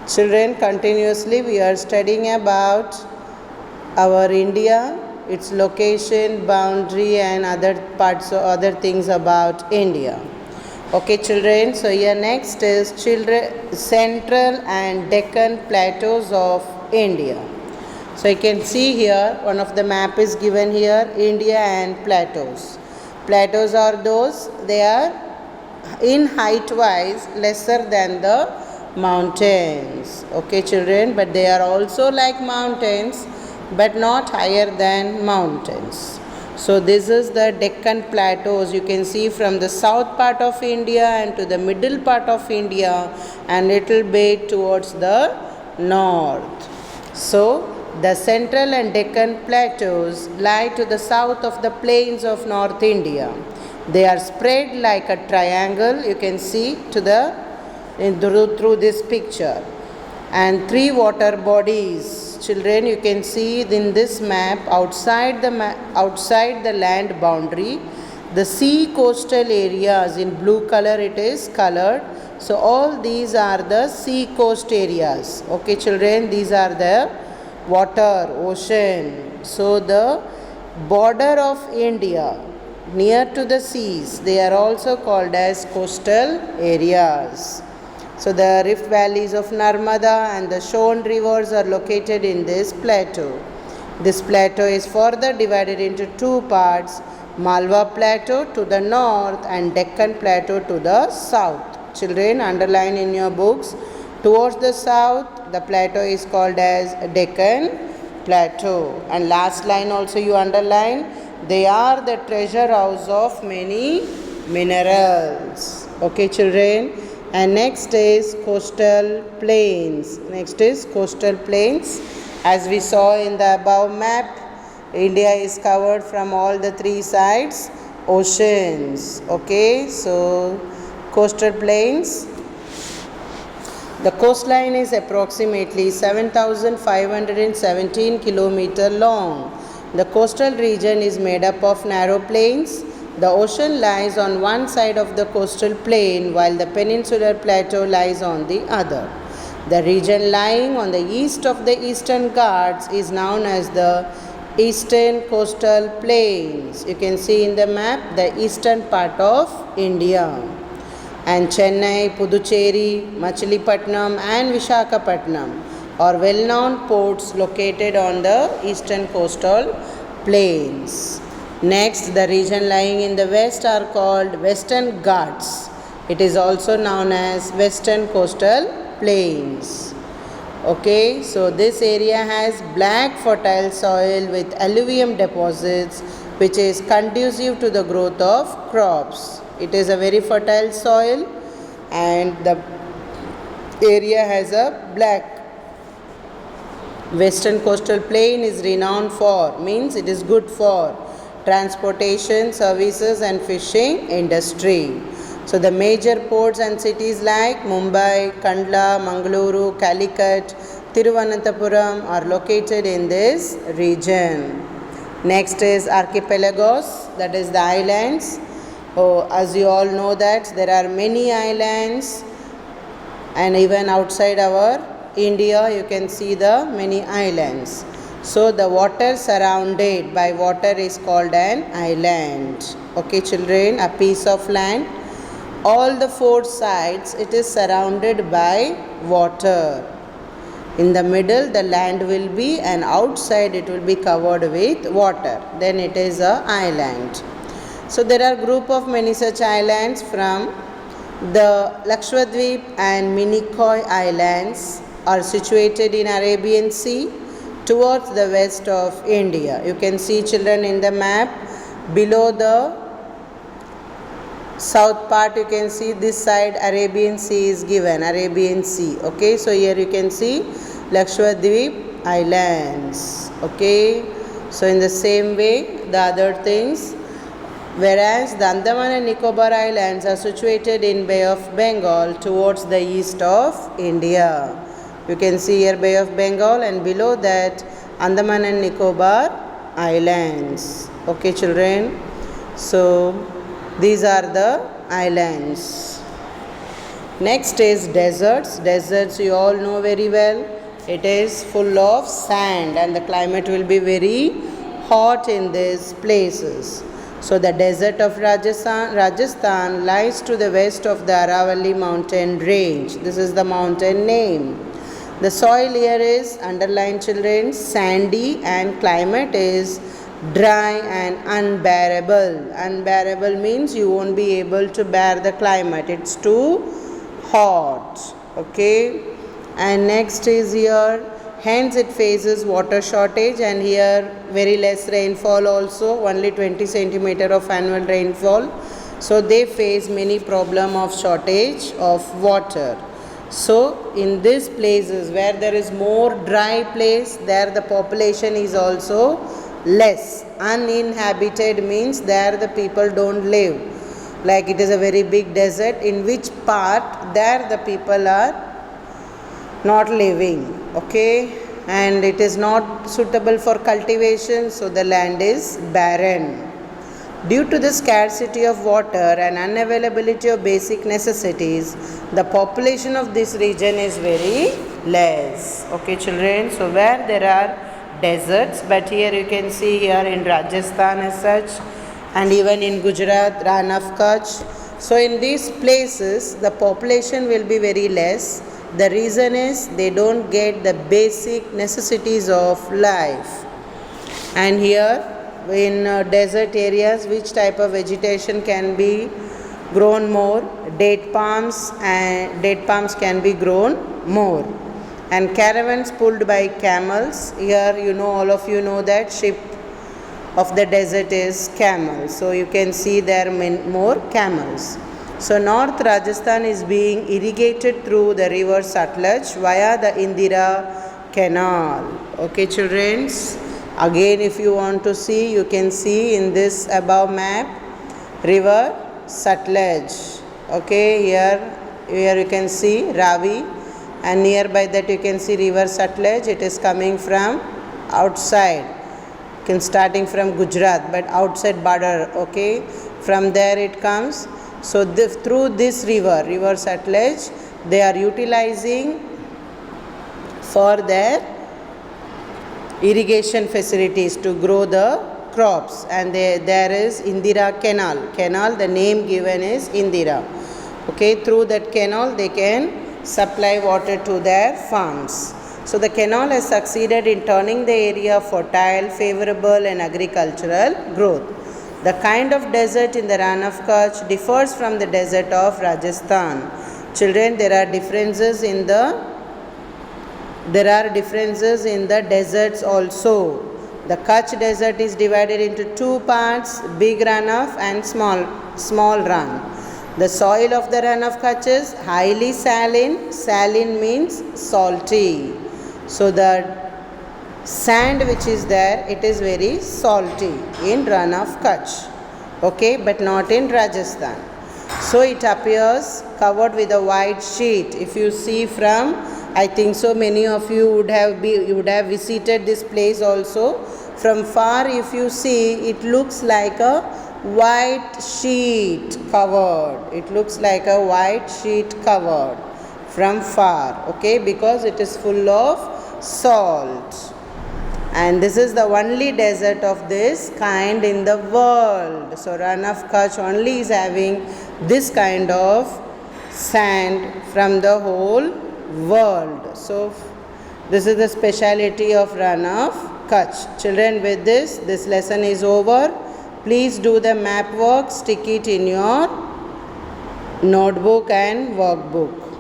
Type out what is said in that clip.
Children, continuously we are studying about our India, its location, boundary and other parts or other things about India. Okay children, so here next is Central and Deccan Plateaus of India. So you can see here, one of the map is given here, India and plateaus. Plateaus are those, they are in height wise lesser than the mountains. Okay children, but they are also like mountains but not higher than mountains. So this is the Deccan Plateaus. You can see from the south part of India and to the middle part of India and little bit towards the north. So the Central and Deccan Plateaus lie to the south of the plains of North India. They are spread like a triangle, you can see through this picture. And three water bodies. Children, you can see in this map outside the land boundary, the sea coastal areas in blue color it is colored. So all these are the sea coast areas. Okay children, these are the water, ocean. So the border of India near to the seas, they are also called as coastal areas. So the rift valleys of Narmada and the Son rivers are located in this plateau. This plateau is further divided into two parts, Malwa Plateau to the north and Deccan Plateau to the south. Children, underline in your books. Towards the south, the plateau is called as Deccan Plateau. And last line also you underline, they are the treasure house of many minerals. Okay children. And next is coastal plains. As we saw in the above map, India is covered from all the three sides, oceans. Okay, so coastal plains. The coastline is approximately 7,517 km long. The coastal region is made up of narrow plains. The ocean lies on one side of the coastal plain while the peninsular plateau lies on the other. The region lying on the east of the Eastern Ghats is known as the Eastern Coastal Plains. You can see in the map the eastern part of India. And Chennai, Puducherry, Machilipatnam and Vishakhapatnam are well-known ports located on the eastern coastal plains. Next, the region lying in the west are called Western Ghats. It is also known as Western Coastal Plains. Okay, so this area has black fertile soil with alluvium deposits which is conducive to the growth of crops. It is a very fertile soil and the area has a black. Western Coastal Plain is renowned for, means it is good for transportation, services and fishing industry. So the major ports and cities like Mumbai, Kandla, Mangaluru, Calicut, Thiruvananthapuram are located in this region. Next is archipelagos, that is the islands. As you all know that there are many islands and even outside our India you can see the many islands. So the water surrounded by water is called an island. Okay children, a piece of land. All the four sides it is surrounded by water. In the middle the land will be and outside it will be covered with water. Then it is an island. So there are group of many such islands from the Lakshadweep and Minicoy Islands are situated in Arabian Sea towards the west of India. You can see children in the map below the south part you can see this side Arabian Sea is given, Arabian Sea. Okay, so here you can see Lakshadweep Islands. Okay, so in the same way the other things, whereas the Andaman and Nicobar Islands are situated in Bay of Bengal towards the east of India. You can see here Bay of Bengal and below that Andaman and Nicobar Islands. Okay children, so these are the islands. Next is deserts. Deserts you all know very well. It is full of sand and the climate will be very hot in these places. So the desert of Rajasthan lies to the west of the Aravalli mountain range. This is the mountain name. The soil here is, underline children, sandy, and climate is dry and unbearable. Unbearable means you won't be able to bear the climate. It's too hot. Okay. And next is here, hence it faces water shortage, and here very less rainfall also, only 20 centimeter of annual rainfall. So they face many problem of shortage of water. So in these places where there is more dry place, there the population is also less. Uninhabited means there the people don't live. Like it is a very big desert, in which part there the people are not living. Okay, and it is not suitable for cultivation, so the land is barren. Due to the scarcity of water and unavailability of basic necessities, the population of this region is very less. Okay children, so where there are deserts, but here you can see here in Rajasthan as such, and even in Gujarat, Rann of Kutch. So in these places the population will be very less. The reason is they don't get the basic necessities of life. And here in desert areas, which type of vegetation can be grown more? Date palms, and date palms can be grown more. And caravans pulled by camels. Here you know, all of you know that ship of the desert is camel. So you can see there are more camels. So North Rajasthan is being irrigated through the river Satluj via the Indira Canal. Okay children, again if you want to see, you can see in this above map river Satluj. Okay, here you can see Ravi, and nearby that you can see river Satluj. It is coming from outside, starting from Gujarat, but outside border. Okay, from there it comes. So through this river Satluj, they are utilizing for their irrigation facilities to grow the crops. And there is Indira Canal, the name given is Indira. Okay, through that canal they can supply water to their farms. So the canal has succeeded in turning the area fertile, favorable and agricultural growth. The kind of desert in the Rann of Kutch differs from the desert of Rajasthan. Children, there are differences in the deserts also. The Kutch desert is divided into two parts, big Rann of and small Rann. The soil of the Rann of Kutch is highly saline. Saline means salty. So the sand which is there, it is very salty in Rann of Kutch. Okay, but not in Rajasthan. So it appears covered with a white sheet. If you see from, I think so many of you would have visited this place also. From far if you see, it looks like a white sheet covered. It looks like a white sheet covered from far. Okay, because it is full of salt. And this is the only desert of this kind in the world. So Rann of Kutch only is having this kind of sand from the whole world. So this is the speciality of Rann of Kutch. Children, with this lesson is over. Please do the map work, stick it in your notebook and workbook.